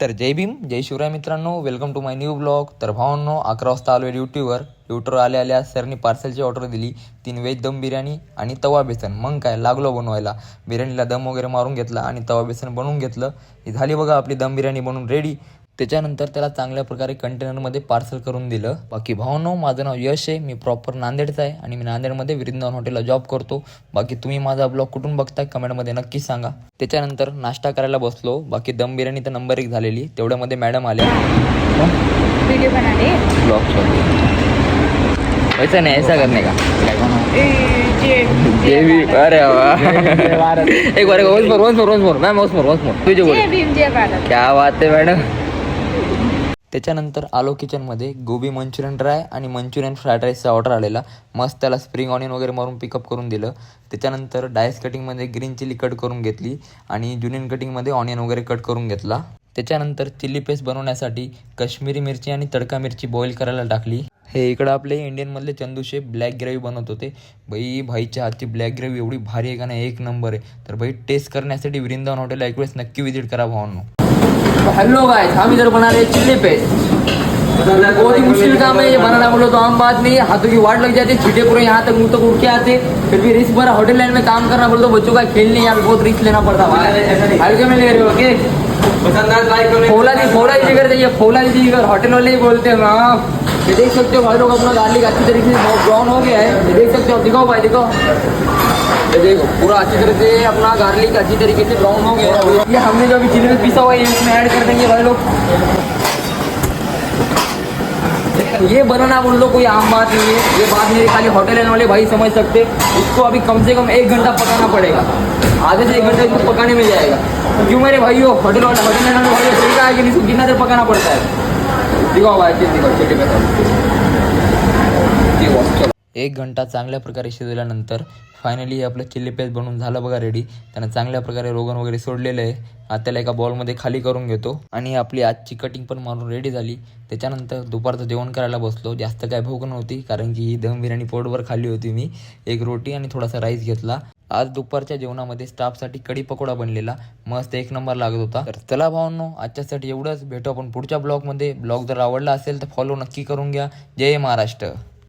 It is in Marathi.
तर जय भीम जय शिवराय मित्रांनो, welcome to my new blog. तर भावांनो 11 वाजता आलो आहे ड्युटीवर आल्या सरनी पार्सलची ऑर्डर दिली. 3 व्हेज दम बिर्याणी आणि तवा बेसन. मग काय लागलो बनवायला. बिर्याणीला दम वगैरे मारून घेतला आणि तवा बेसन बनवून घेतलं. ही झाली बघा आपली दम बिर्याणी बनवून रेडी. त्याच्यानंतर त्याला चांगल्या प्रकारे कंटेनरमध्ये पार्सल करून दिलं. बाकी भावांनो, माझं नाव यश आहे, मी प्रॉपर नांदेडचा आहे आणि मी नांदेडमध्ये वृंदावन हॉटेलला जॉब करतो. बाकी तुम्ही माझा ब्लॉग कुठून बघताय कमेंटमध्ये नक्की सांगा. त्याच्यानंतर नाश्ता करायला बसलो. बाकी दम बिर्याणी तर नंबर 1 झालेली. तेवढ्यामध्ये मॅडम आल्या. वीडियो बनाने ब्लॉग वैसा नाही ऐसा करणे का अरे एक बार once more ma'am once more तुझे बोल क्या बात आहे मॅडम. त्याच्यानंतर आलो किचनमध्ये. गोबी मंचुरियन ड्राय आणि मंचुरियन फ्राईड राईसचा ऑर्डर आलेला. मस्त त्याला स्प्रिंग ऑनियन वगैरे मारून पिकअप करून दिलं. त्याच्यानंतर डायस कटिंगमध्ये ग्रीन चिली कट करून घेतली आणि जुनियन कटिंगमध्ये ऑनियन वगैरे कट करून घेतला. त्याच्यानंतर चिली पेस्ट बनवण्यासाठी काश्मीरी मिरची आणि तडका मिरची बॉईल करायला टाकली. हे इकडं आपले इंडियनमधले चंदू शेफ ब्लॅक ग्रेव्ही बनवत होते. भाईच्या हातची ब्लॅक ग्रेव्ही एवढी भारी आहे का नाही, एक नंबर आहे. तर भाई टेस्ट करण्यासाठी वृंदावन हॉटेलला एक वेळेस नक्की विजिट करा भावांनो. हेलो गाइस, हम इधर बना रहे चिल्ली पेस्ट. बहुत ही मुश्किल काम है ये बनाना, बोलो तो आम बात नहीं है. हाथों की वाट लग जाती है, छींटे पूरे यहाँ तक मुंह तक उड़ के आते. फिर भी रिस्क भरा होटल लाइन में काम करना बोलो तो बच्चों का खेल नहीं, यहाँ पे बहुत रिस्क लेना पड़ता है. हल्के में ले रहे हो ओके. फोला की जिगर चाहिए, फोला की जिगर होटल वाले ही बोलते हैं. हाँ ये देख सकते हो भाई लोग, अपना गार्लिक अच्छी तरीके से ब्राउन हो गया है. ये देख सकते हो, दिखाओ भाई दिखाओ. ये देखो पूरा अच्छी तरह से अपना गार्लिक अच्छी तरीके से ब्राउन हो गया है. ये हमने जो अभी चिली में पीसा हुआ है इसमें ऐड कर देंगे भाई लोग. ये बनाना बोल लो कोई आम बात नहीं है. ये बात मेरे खाली होटल लाइन वाले भाई समझ सकते. इसको अभी कम से कम 1 घंटा पकाना पड़ेगा. आधे से 1 घंटा इसको पकाने में जाएगा. क्यों मेरे भाइयों, होटल लाइन वाले भाई सही कहा है कि इसको कितना देर पकाना पड़ता है. दिखाओ भाई, दिखाओ. 1 घंटा चांगल्या प्रकारे शिजवल्यानंतर फायनली आपलं चिल्ली पेस्ट बनवून झालं बघा रेडी. त्यानं चांगल्या प्रकारे रोगन वगैरे सोडलेलं आहे. आता त्याला एका बॉलमध्ये खाली करून घेतो आणि आपली आजची कटिंग पण मारून रेडी झाली. त्याच्यानंतर दुपारचं जेवण करायला बसलो. जास्त काय भूक नव्हती कारण की ही दम बिर्याणी पोटभर खाल्ली होती मी. 1 रोटी आणि थोडासा राईस घेतला. आज दुपारच्या जेवणामध्ये स्टाफसाठी कढी पकोडा बनलेला. मस्त एक नंबर लागत होता. तर चला भावांनो, आजच्यासाठी एवढंच. भेटू आपण पुढच्या ब्लॉगमध्ये. ब्लॉग जर आवडला असेल तर फॉलो नक्की करून घ्या. जय महाराष्ट्र.